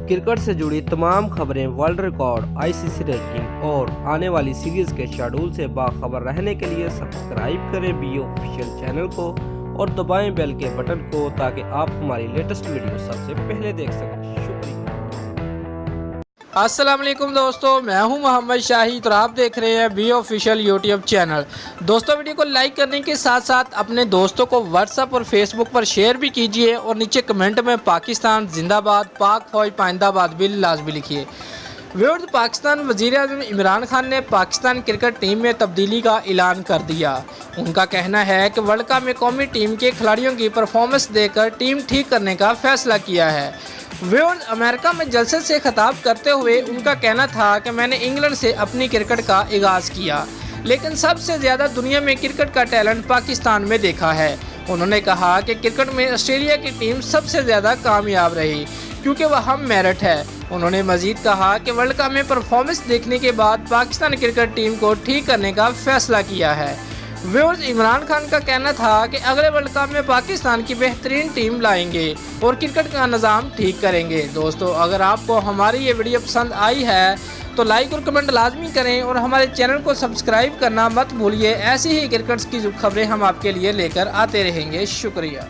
Cricket سے جڑی تمام خبریں، ورلڈ ریکارڈ، ICC رینکنگ اور آنے والی سیریز کے شیڈول سے باخبر رہنے کے لیے سبسکرائب کریں BO آفیشیل چینل کو اور دبائیں بیل کے بٹن کو تاکہ آپ ہماری لیٹسٹ ویڈیو سب سے پہلے دیکھ سکیں۔ شکریہ۔ السلام علیکم دوستو، میں ہوں محمد شاہی اور آپ دیکھ رہے ہیں BO آفیشیل یوٹیوب چینل۔ دوستو ویڈیو کو لائک کرنے کے ساتھ ساتھ اپنے دوستوں کو واٹس ایپ اور فیس بک پر شیئر بھی کیجئے اور نیچے کمنٹ میں پاکستان زندہ باد، پاک فوج پائندہ باد بھی لازمی لکھیے۔ ویورز، پاکستان وزیر اعظم عمران خان نے پاکستان کرکٹ ٹیم میں تبدیلی کا اعلان کر دیا۔ ان کا کہنا ہے کہ ورلڈ کپ میں قومی ٹیم کے کھلاڑیوں کی پرفارمنس دے کر ٹیم ٹھیک کرنے کا فیصلہ کیا ہے۔ ویورز، امریکہ میں جلسے سے خطاب کرتے ہوئے ان کا کہنا تھا کہ میں نے انگلینڈ سے اپنی کرکٹ کا آغاز کیا، لیکن سب سے زیادہ دنیا میں کرکٹ کا ٹیلنٹ پاکستان میں دیکھا ہے۔ انہوں نے کہا کہ کرکٹ میں آسٹریلیا کی ٹیم سب سے زیادہ کامیاب رہی کیونکہ وہ ہم میرٹ ہے۔ انہوں نے مزید کہا کہ ورلڈ کپ میں پرفارمنس دیکھنے کے بعد پاکستان کرکٹ ٹیم کو ٹھیک کرنے کا فیصلہ کیا ہے۔ ویورز، عمران خان کا کہنا تھا کہ اگلے ورلڈ کپ میں پاکستان کی بہترین ٹیم لائیں گے اور کرکٹ کا نظام ٹھیک کریں گے۔ دوستو، اگر آپ کو ہماری یہ ویڈیو پسند آئی ہے تو لائک اور کمنٹ لازمی کریں اور ہمارے چینل کو سبسکرائب کرنا مت بھولیے۔ ایسی ہی کرکٹ کی خبریں ہم آپ کے لیے لے کر آتے رہیں گے۔ شکریہ۔